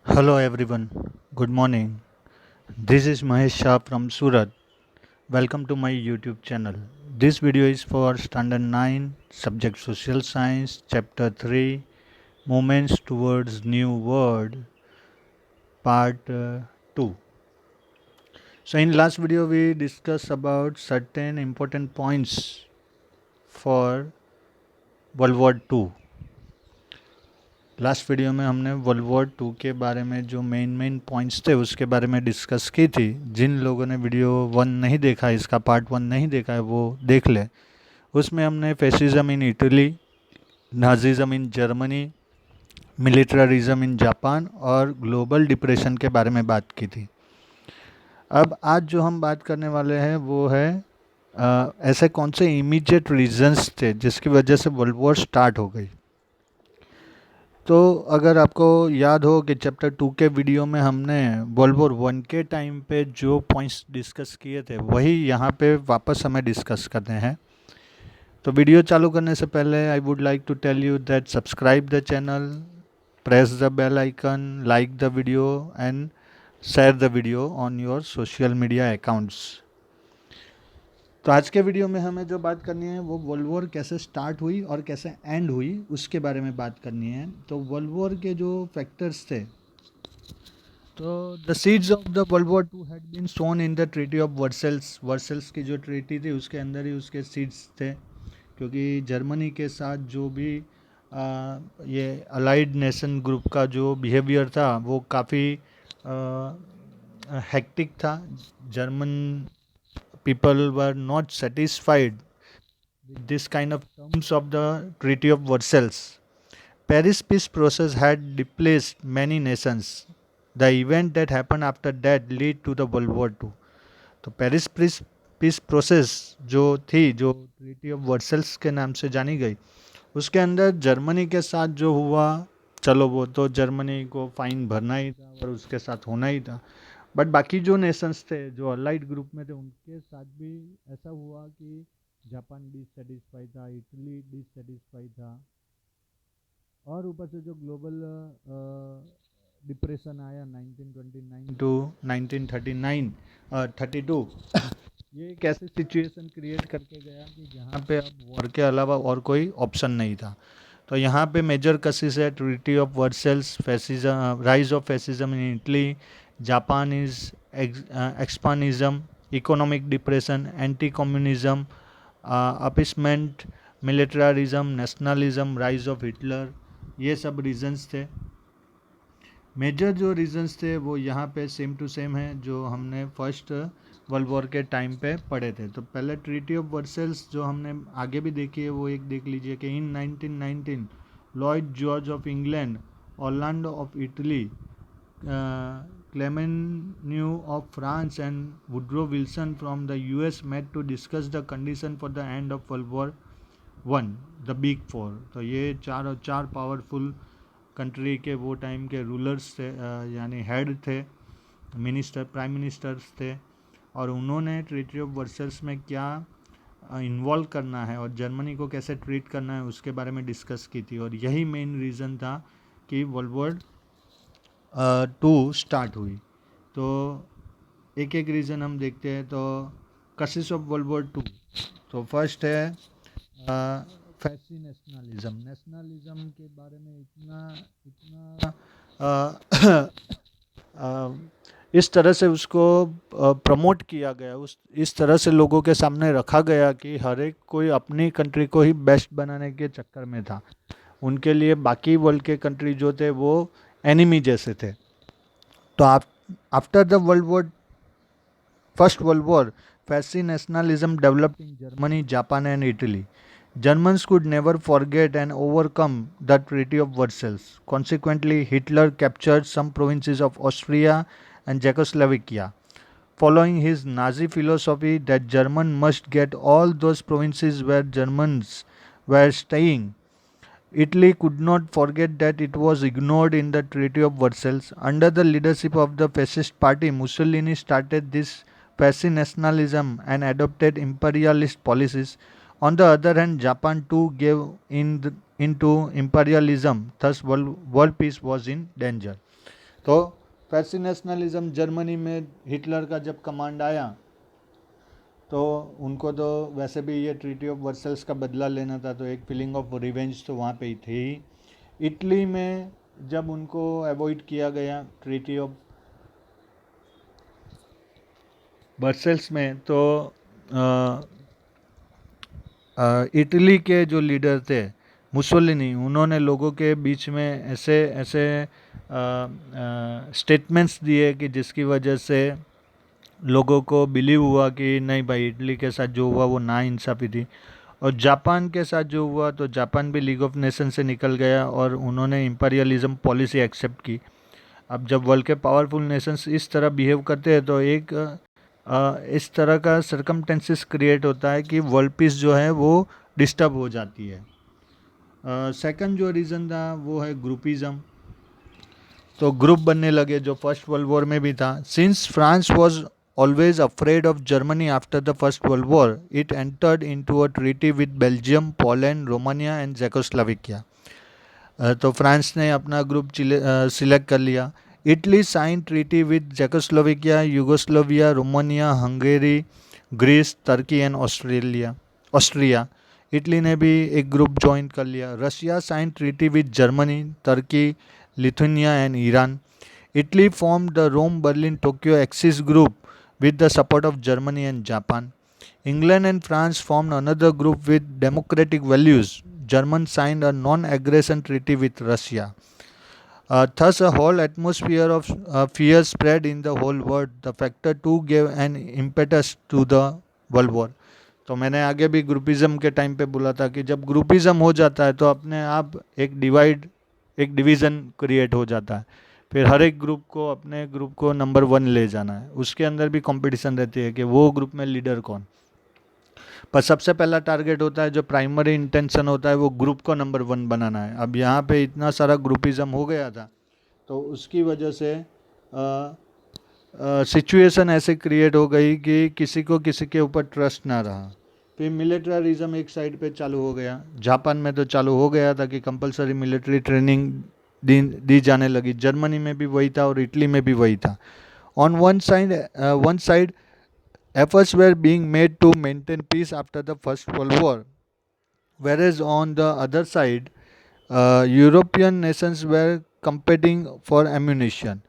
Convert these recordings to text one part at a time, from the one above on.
Hello everyone, good morning. This is Mahesh Shah from Surat. Welcome to my YouTube channel. This video is for Standard 9, Subject Social Science, Chapter 3, Movements Towards New World, Part 2. So in last video we discussed about certain important points for World War II. Last video में हमने world war to के बारे में जो main points थे उसके बारे में डिस्कस की थी। जिन लोगों ने वीडियो 1 नहीं देखा, इसका पार्ट 1 नहीं देखा है, वो देख ले। उसमें हमने fascism in Italy, Nazism in Germany, militarism in Japan और ग्लोबल डिप्रेशन के बारे में बात की थी। अब आज जो हम बात करने वाले हैं वो है ऐसे कौन से इमीडिएट रीजंस थे जिसकी वजह से वर्ल्ड वॉर स्टार्ट हो गई। तो अगर आपको याद हो कि चैप्टर 2 के वीडियो में हमने वर्ल्ड वॉर 1 के टाइम पे जो पॉइंट्स डिस्कस किए थे वही यहाँ पे वापस हमें डिस्कस करने हैं। तो वीडियो चालू करने से पहले I would like to tell you that subscribe the channel, press the bell icon, like the video and share the video on your social media accounts. तो आज के वीडियो में हमें जो बात करनी है वो वर्ल्ड वॉर कैसे स्टार्ट हुई और कैसे एंड हुई उसके बारे में बात करनी है। तो वर्ल्ड वॉर के जो फैक्टर्स थे, तो the seeds of the World war Two had been sown in the treaty of Versailles. Versailles की जो ट्रीटी थी उसके अंदर ही उसके सीड्स थे, क्योंकि जर्मनी के साथ जो भी ये अलाइड नेशन ग्रुप का जो बिहेवियर था वो काफ़ी हेक्टिक था। German people were not satisfied with this kind of terms of the Treaty of Versailles. Paris peace process had displaced many nations. The event that happened after that led to the World War II. तो Paris peace process जो थी, जो treaty of Versailles के नाम से जानी गई, उसके अंदर जर्मनी के साथ जो हुआ, चलो वो तो जर्मनी को फाइन भरना ही था और उसके साथ होना ही था। बट बाकी जो नेशंस थे जो अलाइड ग्रुप में थे उनके साथ भी ऐसा हुआ कि जापान डिससेटिस्फाई था, इटली डिससेटिस्फाई था, और ऊपर से जो ग्लोबल डिप्रेशन आया 1929 टू 1939 32, ये एक ऐसी सिचुएशन क्रिएट करके गया कि जहाँ पे अब वॉर के अलावा और कोई ऑप्शन नहीं था। तो यहाँ पे मेजर कसिस है treaty of Versailles, fascism, rise of fascism in Italy, Japan is expansionism, economic depression, anti communism, appeasement, militarism, nationalism, rise of Hitler, ये सब रीजंस थे। मेजर जो रीजंस थे वो यहाँ पे सेम टू सेम है जो हमने फर्स्ट वर्ल्ड वॉर के टाइम पे पढ़े थे। तो पहले ट्रीटी ऑफ वर्सेल्स जो हमने आगे भी देखी है वो एक देख लीजिए कि इन 1919 Lloyd George of England, Orlando of Italy, Clemenceau of France and Woodrow Wilson from the US met to discuss the condition for the end of World War one, the big four. तो ये चार powerful country के वो time के rulers थे, यानी head थे, minister, prime ministers थे, और उन्होंने ट्रीटी ऑफ वर्सेल्स में क्या इन्वॉल्व करना है और जर्मनी को कैसे ट्रीट करना है उसके बारे में डिस्कस की थी। और यही मेन रीज़न था कि वर्ल्ड वॉर टू स्टार्ट हुई। तो एक एक रीज़न हम देखते हैं। तो कसिस ऑफ वर्ल्ड वॉर टू, तो फर्स्ट है फैसी नेशनलिज्म। नेशनलिज्म के बारे में इतना इस तरह से उसको प्रमोट किया गया, उस इस तरह से लोगों के सामने रखा गया कि हर एक कोई अपनी कंट्री को ही बेस्ट बनाने के चक्कर में था। उनके लिए बाकी वर्ल्ड के कंट्री जो थे वो एनिमी जैसे थे। तो after the World war first world war, फैसी nationalism developed in Germany, Japan and Italy. Germans could never forget and overcome the Treaty of Versailles. Consequently, Hitler captured some provinces of Austria and Czechoslovakia. Following his Nazi philosophy that Germans must get all those provinces where Germans were staying, Italy could not forget that it was ignored in the Treaty of Versailles. Under the leadership of the fascist party, Mussolini started this fascist nationalism and adopted imperialist policies. On the other hand, Japan too gave into imperialism, thus world peace was in danger. तो फैसी nationalism, Germany में Hitler का जब command आया तो उनको तो वैसे भी ये ट्रीटी ऑफ वर्सल्स का बदला लेना था, तो एक फीलिंग ऑफ रिवेंज तो वहाँ पे ही थी ही। इटली में जब उनको अवॉइड किया गया ट्रीटी ऑफ वर्सल्स में, तो इटली के जो लीडर थे मुसोलिनी, उन्होंने लोगों के बीच में ऐसे ऐसे स्टेटमेंट्स दिए कि जिसकी वजह से लोगों को बिलीव हुआ कि नहीं भाई, इटली के साथ जो हुआ वो नाइंसाफ़ी थी। और जापान के साथ जो हुआ, तो जापान भी लीग ऑफ नेशन से निकल गया और उन्होंने इंपीरियलिज्म पॉलिसी एक्सेप्ट की। अब जब वर्ल्ड के पावरफुल नेशंस इस तरह बिहेव करते हैं तो एक इस तरह का सरकमटेंसेस क्रिएट होता है कि वर्ल्ड पीस जो है वो डिस्टर्ब हो जाती है। सेकंड जो रीज़न था वो है ग्रुपिज़म। तो ग्रुप बनने लगे जो फर्स्ट वर्ल्ड वॉर में भी था। Since France was always afraid of Germany after the first world war, it entered into a treaty with Belgium, Poland, Romania and Czechoslovakia. तो फ्रांस ने अपना ग्रुप सिलेक्ट कर लिया। Italy sign treaty with Czechoslovakia, Yugoslavia, Romania, Hungary, Greece, Turkey and Austria. Italy ने भी एक group join कर लिया। Russia sign treaty with Germany, Turkey, Lithuania and Iran. Italy formed the Rome, Berlin, Tokyo Axis group with the support of Germany and Japan. England and France formed another group with democratic values. Germany signed a non-aggression treaty with Russia. Thus, a whole atmosphere of fear spread in the whole world. The factor too gave an impetus to the World War. तो मैंने आगे भी groupism के time पे बोला था कि जब ग्रुपिज़म हो जाता है तो अपने आप एक डिवीज़न क्रिएट हो जाता है। फिर हर एक ग्रुप को अपने ग्रुप को नंबर 1 ले जाना है। उसके अंदर भी कंपटीशन रहती है कि वो ग्रुप में लीडर कौन। पर सबसे पहला टारगेट होता है, जो प्राइमरी इंटेंशन होता है, वो ग्रुप को नंबर 1 बनाना है। अब यहाँ पे इतना सारा ग्रुपिज़म हो गया था तो उसकी वजह से सिचुएशन ऐसे क्रिएट हो गई कि किसी को किसी के ऊपर ट्रस्ट ना रहा। फिर मिलिट्रिज्म एक साइड पे चालू हो गया। जापान में तो चालू हो गया था कि कंपलसरी मिलिट्री ट्रेनिंग दी जाने लगी। जर्मनी में भी वही था और इटली में भी वही था। On one side efforts were being made to maintain peace after the First World War, whereas on the other side, European nations were competing for ammunition.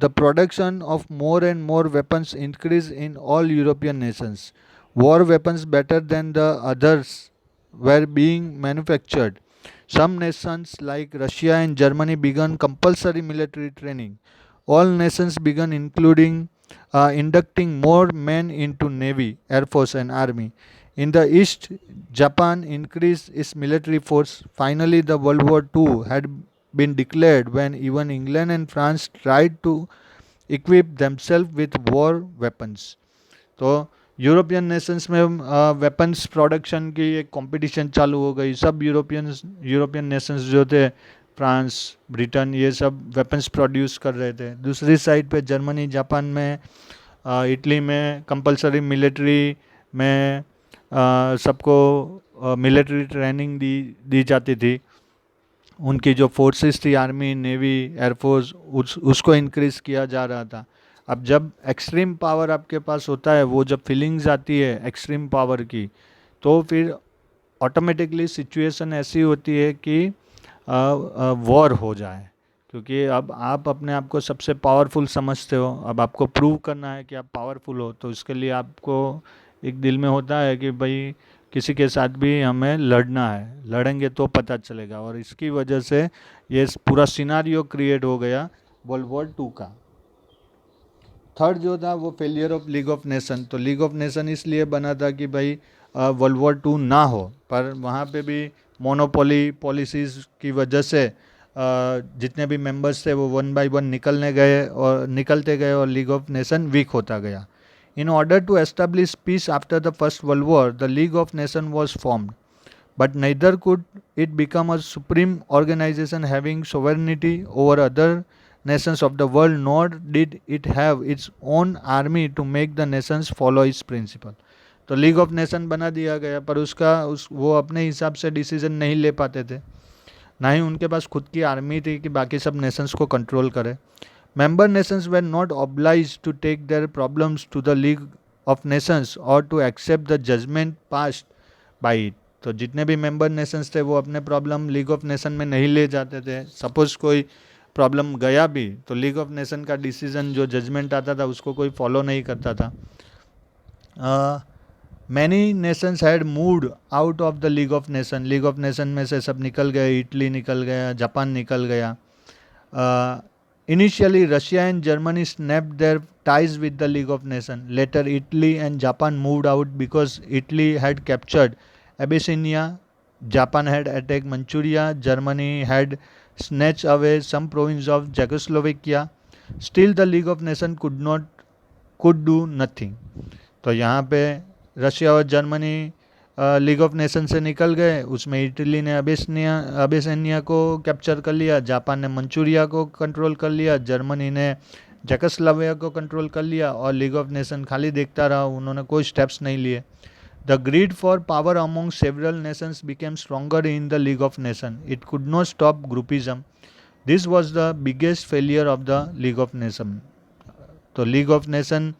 The production of more and more weapons increased in all European nations. War weapons better than the others were being manufactured. Some nations like Russia and Germany began compulsory military training. All nations began inducting more men into Navy, Air Force and Army. In the East, Japan increased its military force. Finally, the World War II had been declared when even England and France tried to equip themselves with war weapons. तो European Nations में weapons production की एक competition चालू हो गई। सब European Nations जो थे, फ्रांस, ब्रिटेन, ये सब वेपन्स प्रोड्यूस कर रहे थे। दूसरी साइड पे जर्मनी, जापान में, इटली में कंपलसरी मिलिट्री में सबको मिलिट्री ट्रेनिंग दी जाती थी। उनकी जो फोर्सेस थी, आर्मी, नेवी, एयरफोर्स, उसको इंक्रीज़ किया जा रहा था। अब जब एक्सट्रीम पावर आपके पास होता है, वो जब फीलिंग्स आती है एक्सट्रीम पावर की, तो फिर ऑटोमेटिकली सिचुएशन ऐसी होती है कि वॉर हो जाए, क्योंकि अब आप अपने आप को सबसे पावरफुल समझते हो। अब आपको प्रूव करना है कि आप पावरफुल हो, तो इसके लिए आपको एक दिल में होता है कि भाई किसी के साथ भी हमें लड़ना है, लड़ेंगे तो पता चलेगा। और इसकी वजह से ये पूरा सिनारियो क्रिएट हो गया वर्ल्ड वॉर 2 का। थर्ड जो था वो failure of league of nation. तो लीग ऑफ नेशन इसलिए बना था कि भाई वर्ल्ड वॉर 2 ना हो, पर वहाँ पे भी मोनोपोली पॉलिसीज़ की वजह से जितने भी मेंबर्स थे वो 1 बाय 1 निकलते गए और लीग ऑफ नेशन वीक होता गया। In order to establish peace after the First World War, the League of Nations was formed, but neither could it become a supreme organization having sovereignty over other nations of the world, nor did it have its own army to make the nations follow its principle. तो league of nation बना दिया गया, पर वो अपने हिसाब से decision नहीं ले पाते थे। ना ही उनके पास खुद की आर्मी थी कि बाकी सब नेशंस को कंट्रोल करे। Member nations were not oblige to take their problems to the League of Nations और to accept the judgment passed by it. तो जितने भी मेंबर नेशंस थे वो अपने प्रॉब्लम लीग ऑफ नेशन में नहीं ले जाते थे। सपोज कोई प्रॉब्लम गया भी तो लीग ऑफ नेशन का डिसीजन जो जजमेंट आता था उसको कोई फॉलो नहीं करता था। Many Nations had moved out of the League of nation. League of nation में से सब निकल गए, इटली निकल गया, जापान निकल गया। Initially, Russia and Germany snapped their ties with the League of Nations. Later, Italy and Japan moved out because Italy had captured Abyssinia, Japan had attacked Manchuria, Germany had snatched away some province of Czechoslovakia. Still, the League of Nations could do nothing. तो यहाँ पे Russia और Germany league of nation से निकल गए, उसमें Italy ने अबेसिनिया को कैप्चर कर लिया, जापान ने मंचूरिया को कंट्रोल कर लिया, जर्मनी ने चेकोस्लोवाकिया को कंट्रोल कर लिया और लीग ऑफ नेशन खाली देखता रहा, उन्होंने कोई स्टेप्स नहीं लिए। The greed for power among several Nations became stronger in the League of nation. It could not stop groupism. This was the biggest failure of the League of nation. तो league of nation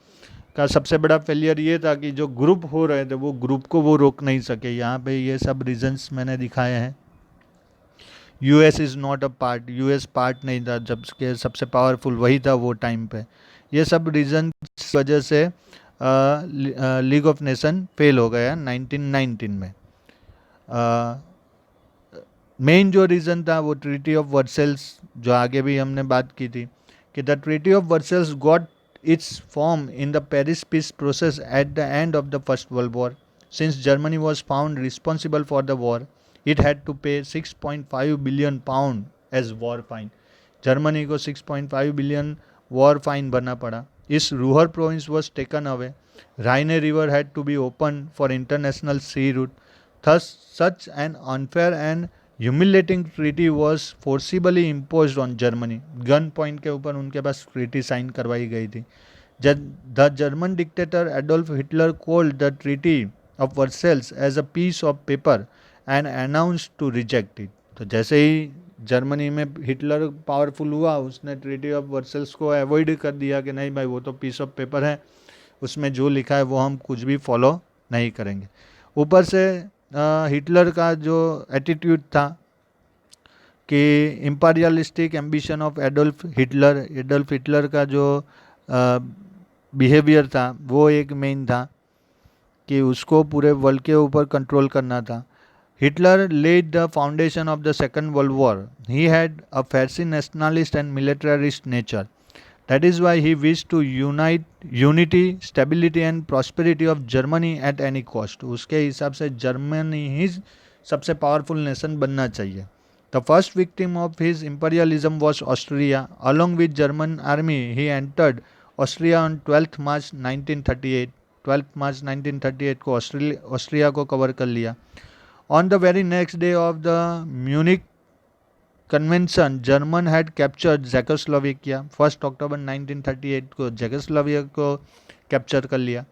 का सबसे बड़ा failure ये था कि जो group हो रहे थे वो ग्रुप को वो रोक नहीं सके। यहाँ पे ये सब रीजंस मैंने दिखाए हैं। US is not a part, US part नहीं था, जबकि सबसे पावरफुल वही था वो टाइम पे। ये सब रीजन की वजह से लीग ऑफ नेशन फेल हो गया 1919 में। मेन जो रीज़न था वो ट्रीटी ऑफ वर्सेल्स, जो आगे भी हमने बात की थी कि the treaty of Versailles got its form in the Paris peace process at the end of the First World War. Since Germany was found responsible for the war, it had to pay 6.5 billion pound as war fine. Germany को 6.5 billion war fine भरना पड़ा। इस Ruhr province was taken away. Rhine river had to be open for international sea route. Thus such an unfair and humiliating treaty was forcibly imposed on Germany. Gun point के ऊपर उनके पास treaty sign करवाई गई थी। The German dictator Adolf Hitler called the treaty of Versailles as a piece of paper and announce to reject it. तो जैसे ही Germany में हिटलर पावरफुल हुआ, उसने ट्रीटी ऑफ वर्सेल्स को अवॉइड कर दिया कि नहीं भाई वो तो पीस ऑफ पेपर है, उसमें जो लिखा है वो हम कुछ भी फॉलो नहीं करेंगे। ऊपर से हिटलर का जो एटीट्यूड था कि imperialistic ambition of Adolf Hitler का जो बिहेवियर था वो एक मेन था कि उसको पूरे वर्ल्ड के ऊपर कंट्रोल करना था। Hitler laid the foundation of the Second World War. He had a fierce nationalist and militarist nature. That is why he wished to unite unity, stability and prosperity of Germany at any cost. उसके हिसाब से Germany ही सबसे powerful nation बनना चाहिए। The first victim of his imperialism was Austria. Along with German army, he entered Austria on 12th March 1938. 12th March 1938 को Austria को cover कर लिया। On the very next day of the Munich Convention, German had captured Czechoslovakia. 1st October 1938 को Czechoslovakia को capture कर लिया।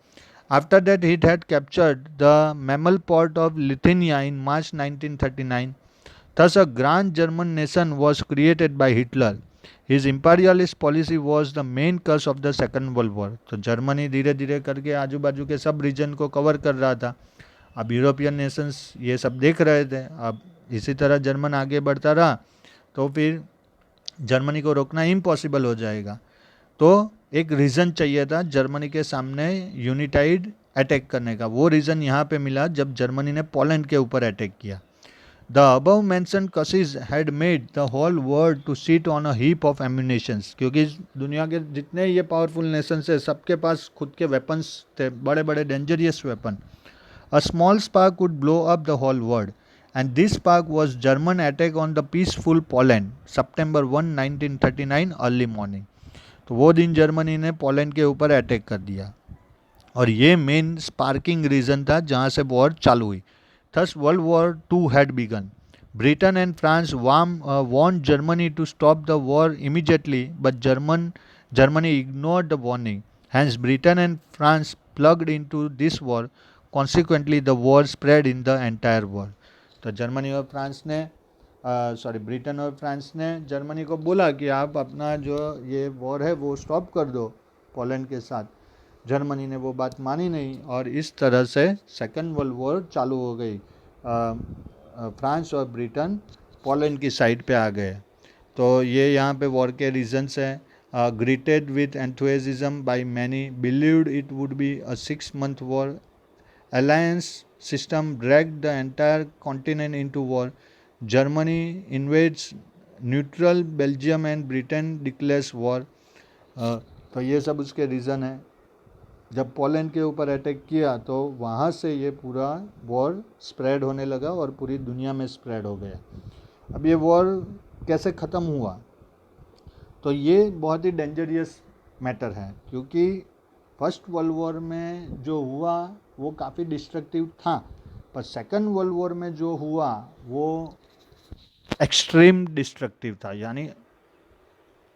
After that, it had captured the mammal port of Lithuania in March 1939. Thus, a grand German nation was created by Hitler. His imperialist policy was the main cause of the Second World War. तो Germany धीरे धीरे करके आजू बाजू के सब reason को cover कर रहा था। अब यूरोपियन नेशंस ये सब देख रहे थे। अब इसी तरह जर्मन आगे बढ़ता रहा तो फिर जर्मनी को रोकना इम्पॉसिबल हो जाएगा। तो एक रीज़न चाहिए था जर्मनी के सामने यूनिटाइड अटैक करने का। वो रीज़न यहाँ पे मिला जब जर्मनी ने पोलैंड के ऊपर अटैक किया। The above mentioned causes had made the whole world to sit on a heap of ammunitions. क्योंकि दुनिया के जितने ये पावरफुल नेशंस है सबके पास खुद के वेपन्स थे, बड़े बड़े dangerous weapon. A small spark could blow up the whole world, and this spark was German attack on the peaceful Poland, September 1, 1939 early morning. तो वो दिन जर्मनी ने पोलैंड के ऊपर अटैक कर दिया और ये मेन स्पार्किंग रीजन था जहाँ से वॉर चालू हुई। Thus World War II had begun. Britain and France warned Germany to stop the war immediately, but Germany ignored the warning. Hence Britain and France plugged into this war. Consequently, the war spread in the entire world. तो Germany और France ने Britain और France ने Germany को बोला कि आप अपना जो ये वॉर है वो स्टॉप कर दो पोलैंड के साथ। जर्मनी ने वो बात मानी नहीं और इस तरह से सेकेंड वर्ल्ड वॉर चालू हो गई। फ्रांस और ब्रिटेन पोलैंड की साइड पे आ गए। तो ये यहाँ पे वॉर के रीजंस हैं। Greeted with enthusiasm by many, believed it would be a 6 month war, alliance system dragged the entire continent into war. Germany invades neutral Belgium and Britain declares war. तो ये सब उसके रीज़न है। जब Poland के ऊपर attack किया तो वहाँ से ये पूरा वॉर स्प्रेड होने लगा और पूरी दुनिया में स्प्रेड हो गया। अब ये वॉर कैसे ख़त्म हुआ, तो ये बहुत ही डेंजरियस मैटर है, क्योंकि फर्स्ट वर्ल्ड वॉर में जो हुआ वो काफ़ी डिस्ट्रक्टिव था, पर सेकंड वर्ल्ड वॉर में जो हुआ वो एक्सट्रीम डिस्ट्रक्टिव था, यानी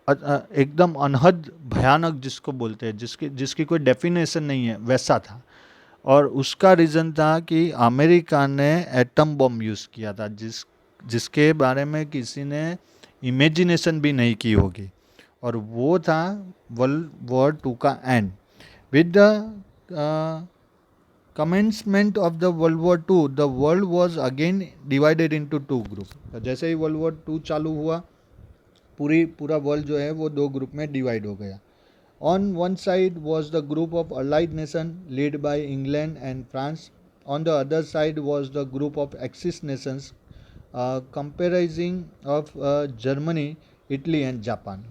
एकदम अनहद भयानक जिसको बोलते हैं, जिसकी कोई डेफिनेशन नहीं है, वैसा था। और उसका रीज़न था कि अमेरिका ने एटम बम यूज़ किया था, जिसके बारे में किसी ने इमेजिनेशन भी नहीं की होगी। और वो था वर्ल्ड वॉर 2 का and. With the commencement of the World War II, the world was again divided into 2 group। तो जैसे ही वर्ल्ड वॉर 2 चालू हुआ, पूरा वर्ल्ड जो है वो 2 ग्रुप में डिवाइड हो गया। On one side was the group of allied nation led by England and France. On the other side was the group of axis nations comprising of Germany, Italy and Japan.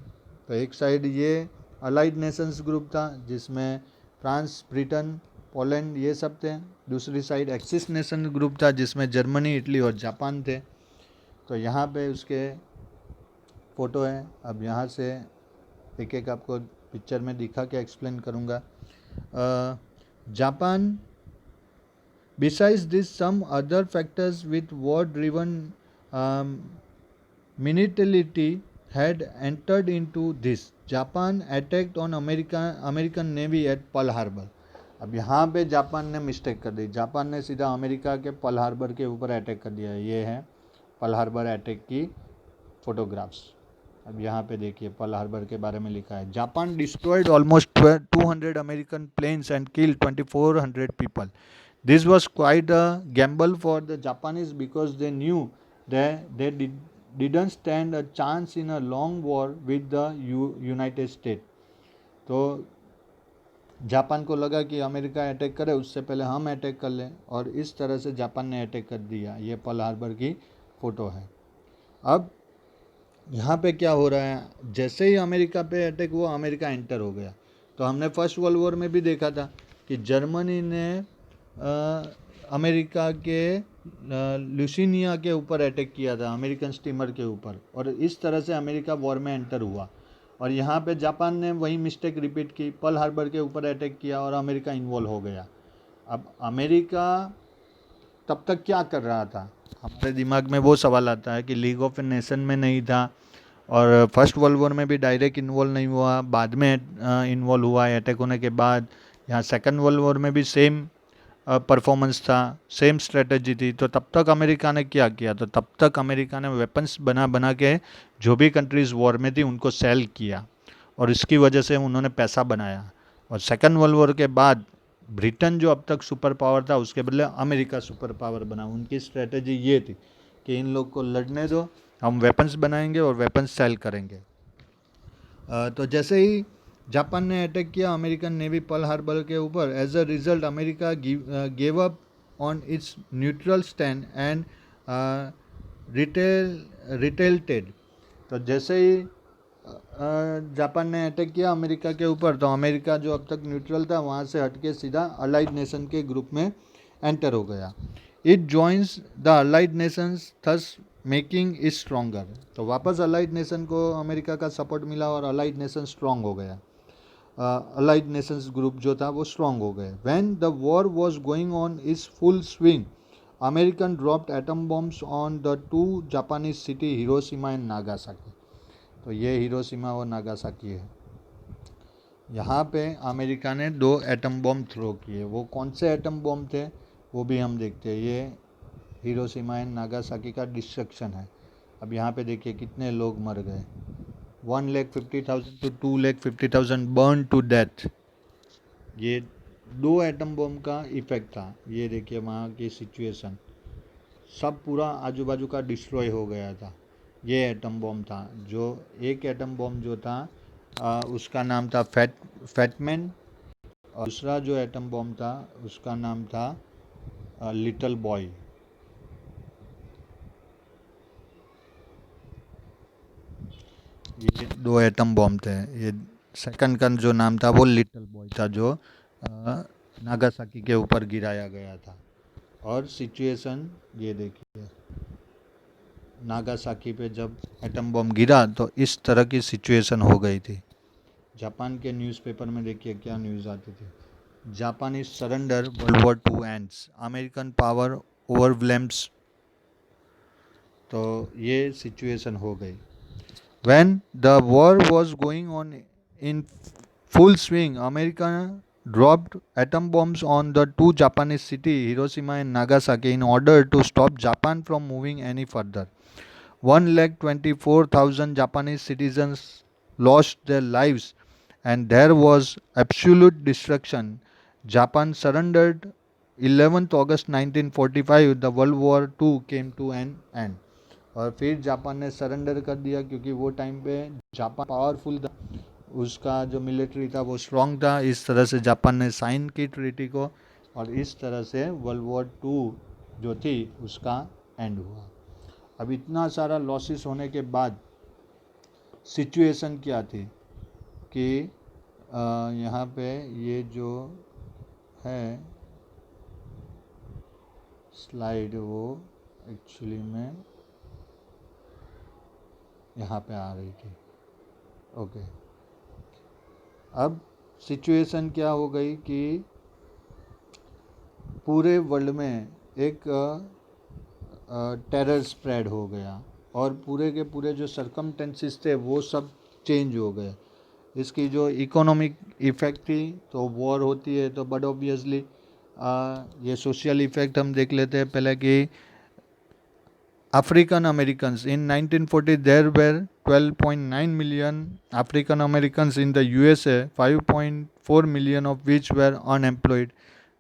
तो एक side ये allied Nations group था जिसमें France, Britain, Poland ये सब थे। दूसरी side axis nation group था जिसमें जर्मनी, इटली और जापान थे। तो यहाँ पे उसके फ़ोटो है। अब यहाँ से एक एक आपको पिक्चर में दिखा के एक्सप्लेन करूँगा। Japan, besides this some other factors with war driven militarity had entered into this. Japan attacked on American Navy at Pearl Harbor। अब यहाँ पे जापान ने मिस्टेक कर दी। जापान ने सीधा अमेरिका के पर्ल हार्बर के ऊपर अटैक कर दिया। ये है पर्ल हार्बर अटैक की फोटोग्राफ्स। अब यहाँ पे देखिए पर्ल हार्बर के बारे में लिखा है, Japan destroyed almost 200 American planes and killed 2400 people. This was quite a gamble for the Japanese because they knew they didn't stand a chance in a long war with the United States। तो Japan को लगा कि America attack करे उससे पहले हम attack कर लें, और इस तरह से जापान ने अटैक कर दिया। ये पर्ल हार्बर की फ़ोटो है। अब यहाँ पे क्या हो रहा है, जैसे ही अमेरिका पे अटैक हुआ अमेरिका एंटर हो गया। तो हमने फर्स्ट वर्ल्ड वॉर में भी देखा था कि जर्मनी ने अमेरिका के लुसिनिया के ऊपर अटैक किया था, अमेरिकन स्टीमर के ऊपर, और इस तरह से अमेरिका वॉर में एंटर हुआ। और यहाँ पे जापान ने वही मिस्टेक रिपीट की, पर्ल हार्बर के ऊपर अटैक किया और अमेरिका इन्वॉल्व हो गया। अब अमेरिका तब तक क्या कर रहा था, हमारे दिमाग में वो सवाल आता है कि लीग ऑफ नेशन में नहीं था, और फर्स्ट वर्ल्ड वॉर में भी डायरेक्ट इन्वॉल्व नहीं हुआ, बाद में इन्वॉल्व हुआ है अटैक होने के बाद। यहाँ सेकेंड वर्ल्ड वॉर में भी सेम परफॉर्मेंस था, सेम स्ट्रेटजी थी। तो तब तक अमेरिका ने क्या किया, तो तब तक अमेरिका ने वेपन्स बना के जो भी कंट्रीज़ वॉर में थी उनको सेल किया, और इसकी वजह से उन्होंने पैसा बनाया। और सेकेंड वर्ल्ड वॉर के बाद ब्रिटेन जो अब तक सुपर पावर था उसके बदले अमेरिका सुपर पावर बना। उनकी स्ट्रेटजी ये थी कि इन लोग को लड़ने दो, हम वेपन्स बनाएंगे और वेपन्स सेल करेंगे। तो जैसे ही जापान ने अटैक किया अमेरिकन नेवी पर्ल हार्बर के ऊपर, as a result America gave up on its neutral stand and retaliated. तो जैसे ही जापान ने अटैक किया अमेरिका के ऊपर, तो अमेरिका जो अब तक न्यूट्रल था वहाँ से हटके सीधा अलाइड नेशन के ग्रुप में एंटर हो गया। It joins the allied Nations thus making is stronger. तो वापस अलाइड नेशन को अमेरिका का सपोर्ट मिला और अलाइड नेशन स्ट्रॉन्ग हो गया। अलाइड नेशंस ग्रुप जो था वो स्ट्रॉन्ग हो गए। When the war was going on is full swing, American dropped atom bombs on the 2 Japanese city Hiroshima and Nagasaki. तो ये हिरोशिमा और नागासाकी है। यहाँ पे अमेरिका ने 2 एटम बॉम्ब थ्रो किए। वो कौन से एटम बॉम्ब थे वो भी हम देखते हैं। ये हिरोशिमा एंड नागासाकी का डिस्ट्रक्शन है। अब यहाँ पे देखिए कितने लोग मर गए, 1,50,000 to 2,50,000 बर्न टू डेथ। ये 2 एटम बॉम्ब का इफेक्ट था। ये देखिए वहाँ की सिचुएशन, सब पूरा आजू बाजू का डिस्ट्रॉय हो गया था। ये एटम बॉम्ब था। जो एक एटम बॉम्ब जो था उसका नाम था फैटमैन, और दूसरा जो एटम बॉम्ब था उसका नाम था लिटिल बॉय। ये 2 एटम बॉम्ब थे। ये सेकंड का जो नाम था वो लिटिल बॉय था, जो नागासाकी के ऊपर गिराया गया था। और सिचुएशन ये देखिए, नागासाकी पे जब एटम बम गिरा तो इस तरह की सिचुएशन हो गई थी। जापान के न्यूज़पेपर में देखिए क्या न्यूज़ आती थी, Japan is surrender, world war 2 ends, American power ओवरवेल्म्स। तो ये सिचुएशन हो गई। When the war was going on in full swing, America dropped atom bombs on the 2 Japanese cities, Hiroshima and Nagasaki, in order to stop Japan from moving any further. 1,24,000 Japanese citizens lost their lives, and there was absolute destruction. Japan surrendered 11th August 1945. The World War II came to an end. और फिर Japan ने surrender कर दिया, क्योंकि वो time पे Japan powerful था, उसका जो मिलिट्री था वो स्ट्रॉन्ग था। इस तरह से जापान ने साइन की ट्रीटी को, और इस तरह से वर्ल्ड वॉर 2 जो थी उसका एंड हुआ। अब इतना सारा लॉसेस होने के बाद सिचुएशन क्या थी कि यहाँ पे ये जो है स्लाइड वो एक्चुअली में यहाँ पे आ रही थी। ओके, अब सिचुएशन क्या हो गई कि पूरे वर्ल्ड में एक टेरर स्प्रेड हो गया, और पूरे के पूरे जो सरकमटेंसेस थे वो सब चेंज हो गए। इसकी जो इकोनॉमिक इफ़ेक्ट थी, तो वॉर होती है तो बट ऑब्वियसली ये सोशल इफ़ेक्ट हम देख लेते हैं पहले कि African Americans in 1940 there were 12.9 million African Americans in the USA, 5.4 million of which were unemployed.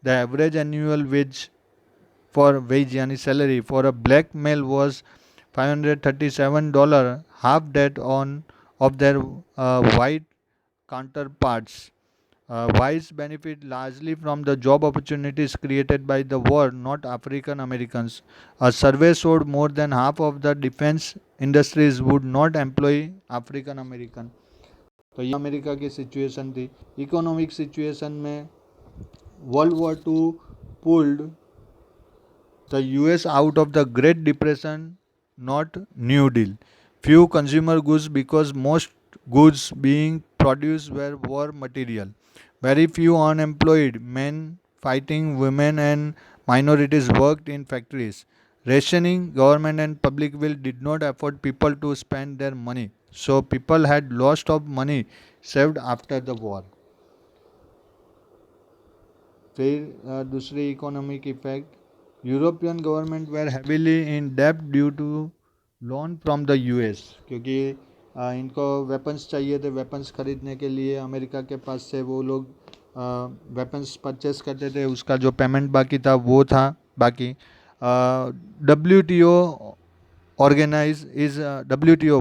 The average annual wage यानी salary for a black male was $537, half that on of their white counterparts. Whites benefit largely from the job opportunities created by the war, not African Americans. A survey showed more than half of the defense industries would not employ African American. तो ये America की situation थी। Economic situation में world war 2 pulled the US out of the Great Depression, not New Deal. Few consumer goods because most goods being produced were war material. Very few unemployed men fighting women and minorities worked in factories. Rationing, government and public will did not afford people to spend their money. So people had lots of money saved after the war. फिर दूसरी economic effect, European government were heavily in डेब्ट due to loan from the US, क्योंकि इनको weapons चाहिए थे। Weapons खरीदने के लिए अमेरिका के पास से वो लोग वेपन्स परचेस करते थे, उसका जो पेमेंट बाकी था वो था बाकी। WTO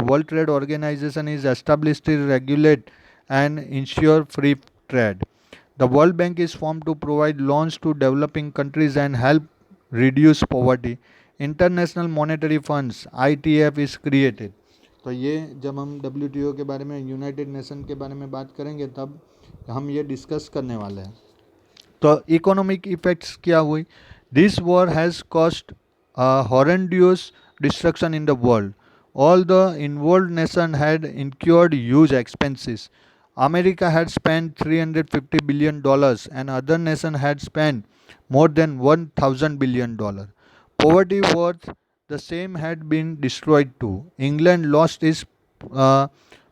World Trade Organization is established to regulate and ensure free trade. The World Bank is formed to provide loans to developing countries and help reduce poverty. International Monetary Funds ITF is created. तो ये जब हम WTO के बारे में, United nation के बारे में बात करेंगे तब हम ये डिस्कस करने वाले हैं। तो इकोनॉमिक इफेक्ट्स क्या हुई? This war has cost horrendous destruction in the world. All the involved nations had incurred huge expenses. America had spent $350 billion and other nations had spent more than $1,000 billion. Poverty worth the same had been destroyed too. England lost its uh,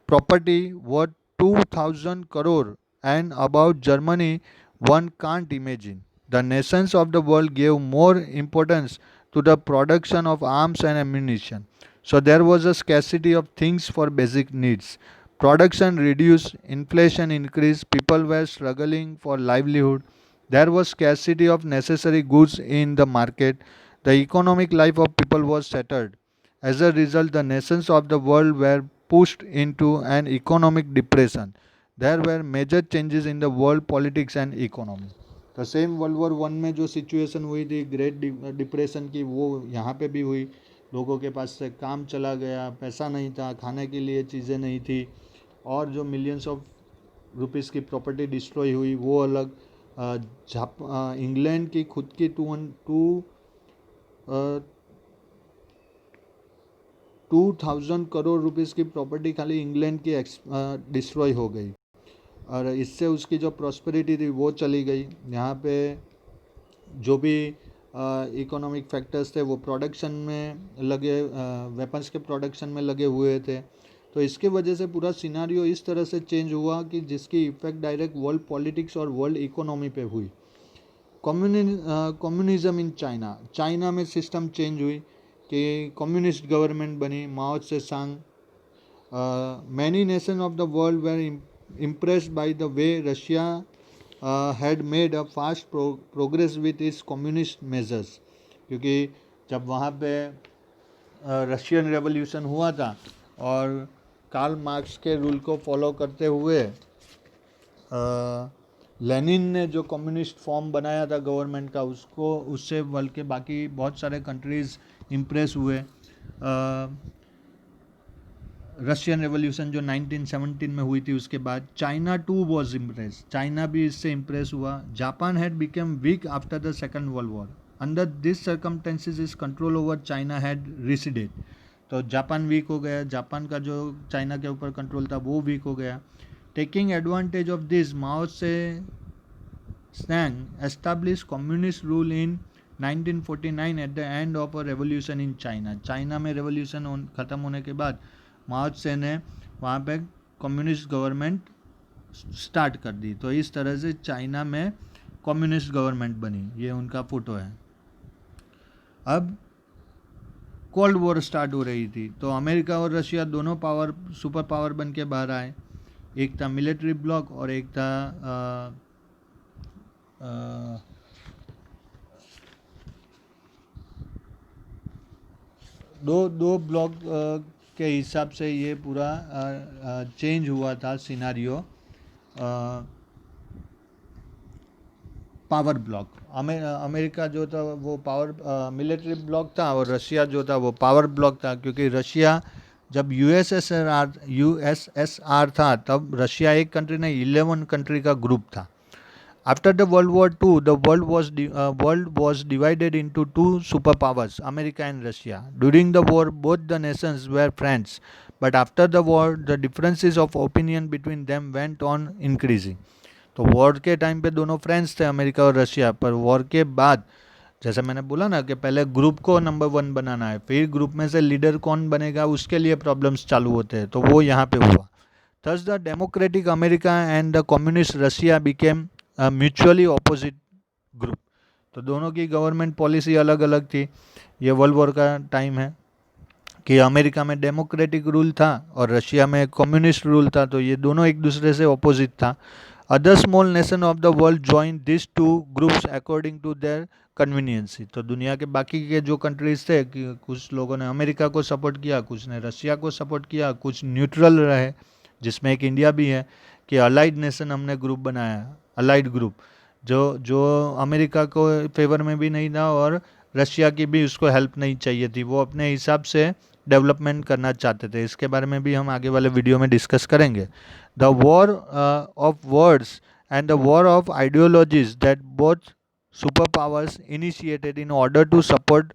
property worth 2,000 crore, and about Germany one can't imagine. The nations of the world gave more importance to the production of arms and ammunition. So there was a scarcity of things for basic needs. Production reduced, inflation increased, people were struggling for livelihood. There was scarcity of necessary goods in the market. The economic life of people was shattered. As a result, the nations of the world were pushed into an economic depression. There were major changes in the world politics and economy. तो same world war 1 में जो situation हुई थी great depression की, वो यहाँ पे भी हुई. लोगों के पास से काम चला गया, पैसा नहीं था, खाने के लिए चीज़ें नहीं थी, और जो मिलियंस ऑफ रुपीज़ की प्रॉपर्टी डिस्ट्रॉय हुई वो अलग. इंग्लैंड की खुद की 2000 करोड़ रुपीज़ की प्रॉपर्टी खाली इंग्लैंड की डिस्ट्रॉय हो गई, और इससे उसकी जो प्रॉस्पेरिटी थी वो चली गई. यहाँ पे जो भी इकोनॉमिक फैक्टर्स थे वो प्रोडक्शन में लगे, वेपन्स के प्रोडक्शन में लगे हुए थे. तो इसके वजह से पूरा सिनारियो इस तरह से चेंज हुआ कि जिसकी इफेक्ट डायरेक्ट वर्ल्ड पॉलिटिक्स और वर्ल्ड इकोनॉमी पे हुई. कम्युनिज्म इन चाइना, चाइना में सिस्टम चेंज हुई कि कम्युनिस्ट गवर्नमेंट बनी, Mao Zedong. Many nation of the world were impressed by the way Russia had made a fast progress with its communist measures. क्योंकि जब वहाँ पे Russian revolution हुआ था और कार्ल मार्क्स के रूल को फॉलो करते हुए लेनिन ने जो कम्युनिस्ट फॉर्म बनाया था गवर्नमेंट का, उसको उससे बल्कि बाकी बहुत सारे कंट्रीज़ इम्प्रेस हुए. रशियन रेवोल्यूशन जो 1917 में हुई थी उसके बाद China too was impress, China भी इससे इम्प्रेस हुआ. Japan had become weak after the second world war. Under this circumstances is control over China had receded. तो जापान वीक हो गया, जापान का जो चाइना के ऊपर कंट्रोल था वो वीक हो गया. टेकिंग एडवांटेज ऑफ दिस, माओ से सांग establish communist rule in 1949 at the end of a revolution in China. China में रेवोल्यूशन ख़त्म होने के बाद माओ से ने वहाँ पे कम्युनिस्ट गवर्नमेंट स्टार्ट कर दी. तो इस तरह से चाइना में कम्युनिस्ट गवर्नमेंट बनी. ये उनका फ़ोटो है. अब कोल्ड वॉर स्टार्ट हो रही थी, तो अमेरिका और रशिया दोनों सुपर पावर बन के बाहर आए. एक था मिलिट्री ब्लॉक और एक था दो ब्लॉक के हिसाब से ये पूरा चेंज हुआ था सिनारियो. पावर ब्लॉक, अमेरिका जो था वो पावर मिलिट्री ब्लॉक था और रशिया जो था वो पावर ब्लॉक था. क्योंकि रशिया जब यूएसएसआर था तब रशिया एक कंट्री नहीं 11 कंट्री का ग्रुप था. After the World War II, the world was divided into two superpowers, America and Russia. During the war, both the nations were friends, but after the war, the differences of opinion between them went on increasing. तो war के time पे दोनों friends थे America और Russia, पर war के बाद जैसे मैंने बोला ना कि पहले ग्रुप को नंबर 1 बनाना है, फिर ग्रुप में से लीडर कौन बनेगा उसके लिए प्रॉब्लम्स चालू होते हैं. तो वो यहाँ पे हुआ. Thus the democratic America and the communist Russia became mutually opposite group. तो दोनों की गवर्नमेंट पॉलिसी अलग अलग थी. ये वर्ल्ड वॉर का टाइम है कि अमेरिका में डेमोक्रेटिक रूल था और रशिया में कम्युनिस्ट रूल था. तो ये दोनों एक दूसरे से ऑपोजिट था. Other small nation of the world join this two groups according to their conveniency. तो दुनिया के बाकी के जो कंट्रीज थे कि कुछ लोगों ने अमेरिका को सपोर्ट किया, कुछ ने रशिया को सपोर्ट किया, कुछ न्यूट्रल रहे, जिसमें एक इंडिया भी है कि अलाइड नेशन हमने ग्रुप बनाया. अलाइड ग्रुप जो अमेरिका को फेवर में भी नहीं था और रशिया की भी उसको हेल्प नहीं चाहिए थी, वो अपने हिसाब से डेवलपमेंट करना चाहते थे. इसके बारे में भी हम आगे वाले वीडियो में डिस्कस करेंगे. The war of words and the war of ideologies that both super powers initiated in order to support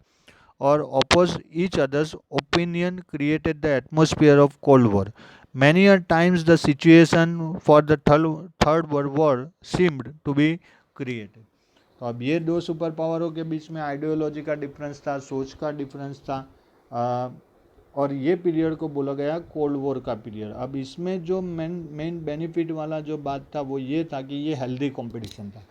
or oppose each other's opinion created the atmosphere of Cold War. Many a times the situation for the third World War seemed to be created. तो अब ये दो super पावरों के बीच में ideology का difference था, सोच का डिफरेंस था, और ये पीरियड को बोला गया कोल्ड वॉर का पीरियड. अब इसमें जो मेन बेनिफिट वाला जो बात था वो ये था कि ये हेल्दी कंपटीशन था.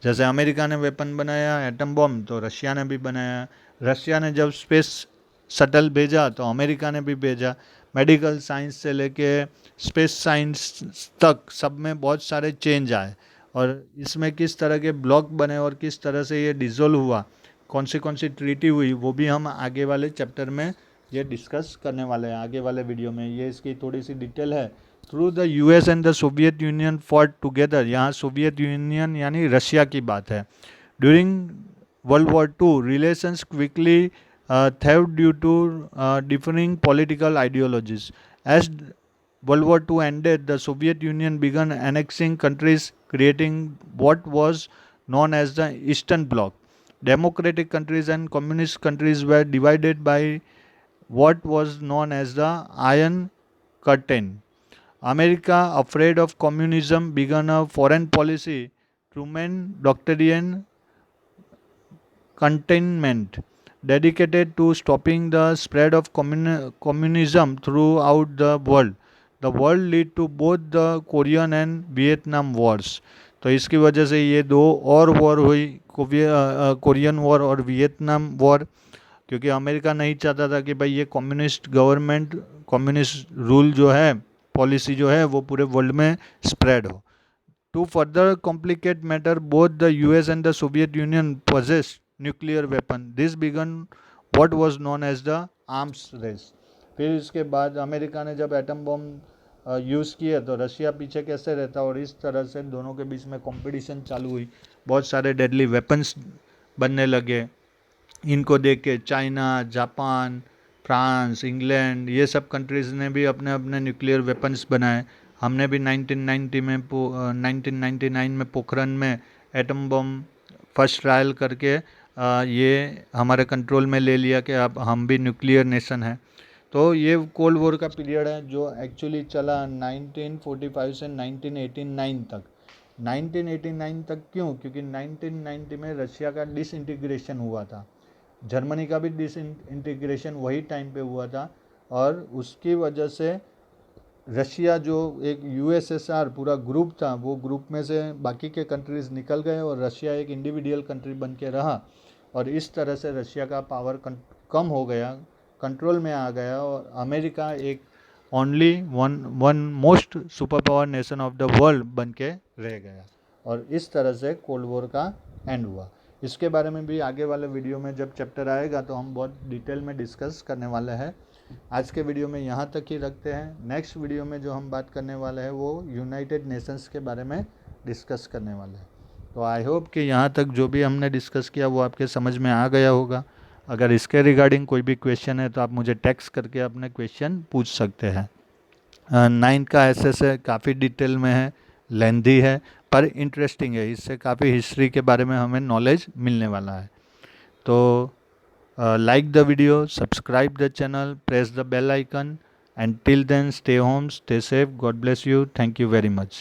जैसे अमेरिका ने वेपन बनाया एटम बॉम्ब, तो रशिया ने भी बनाया. रशिया ने जब स्पेस शटल भेजा तो अमेरिका ने भी भेजा। मेडिकल साइंस से लेके स्पेस साइंस तक सब में बहुत सारे चेंज आए, और इसमें किस तरह के ब्लॉक बने और किस तरह से ये डिसोल्व हुआ, कौन सी ट्रीटी हुई, वो भी हम आगे वाले चैप्टर में ये डिस्कस करने वाले हैं, आगे वाले वीडियो में। ये इसकी थोड़ी सी डिटेल है। Through the US and the Soviet Union fought together, यहाँ सोवियत यूनियन यानी रशिया की बात है। During world war two relations quickly thrived due to differing political ideologies. As World War II ended, the Soviet Union began annexing countries, creating what was known as the Eastern Bloc. Democratic countries and communist countries were divided by what was known as the Iron Curtain. America, afraid of communism, began a foreign policy, Truman Doctrine containment, dedicated to stopping the spread of communism throughout the world. The world led to both the Korean and Vietnam wars. तो इसकी वजह से ये दो और war हुई, Korean war और Vietnam war, क्योंकि अमेरिका नहीं चाहता था कि भाई ये कम्युनिस्ट गवर्नमेंट, कम्युनिस्ट रूल जो है, पॉलिसी जो है वो पूरे वर्ल्ड में स्प्रेड हो। To further complicate matter, both the US and the Soviet Union possessed nuclear weapon. This began what was known as the arms race. फिर इसके बाद अमेरिका ने जब एटम बम यूज़ किया तो रशिया पीछे कैसे रहता, और इस तरह से दोनों के बीच में कंपटीशन चालू हुई। बहुत सारे डेडली वेपन्स बनने लगे। इनको देख के चाइना, जापान, फ्रांस, इंग्लैंड, ये सब कंट्रीज़ ने भी अपने अपने न्यूक्लियर वेपन्स बनाए। हमने भी 1999 में पोखरण में एटम बम फर्स्ट ट्रायल करके ये हमारे कंट्रोल में ले लिया कि अब हम भी न्यूक्लियर नेशन है। तो ये कोल्ड वॉर का पीरियड है जो एक्चुअली चला 1945 से 1989 तक। 1989 तक क्यों? क्योंकि 1990 में रशिया का डिसइंटीग्रेशन हुआ था, जर्मनी का भी डिसइंटीग्रेशन वही टाइम पे हुआ था, और उसकी वजह से रशिया जो एक यूएसएसआर पूरा ग्रुप था, वो ग्रुप में से बाकी के कंट्रीज़ निकल गए और रशिया एक इंडिविजुअल कंट्री बन के रहा, और इस तरह से रशिया का पावर कम हो गया, कंट्रोल में आ गया, और अमेरिका एक only one most super power nation of the world बन के रह गया, और इस तरह से कोल्ड वॉर का एंड हुआ। इसके बारे में भी आगे वाले वीडियो में जब चैप्टर आएगा तो हम बहुत डिटेल में डिस्कस करने वाले हैं। आज के वीडियो में यहाँ तक ही रखते हैं। नेक्स्ट वीडियो में जो हम बात करने वाले हैं वो यूनाइटेड नेशंस के बारे में डिस्कस करने वाले हैं। तो आई होप कि यहाँ तक जो भी हमने डिस्कस किया वो आपके समझ में आ गया होगा। अगर इसके रिगार्डिंग कोई भी क्वेश्चन है तो आप मुझे टेक्स्ट करके अपने क्वेश्चन पूछ सकते हैं। 9th का एसएस काफ़ी डिटेल में है, लेंथी है, पर इंटरेस्टिंग है। इससे काफ़ी हिस्ट्री के बारे में हमें नॉलेज मिलने वाला है। तो like the video, subscribe the channel, press the bell icon, and till then stay home, stay safe, God bless you, thank you very much.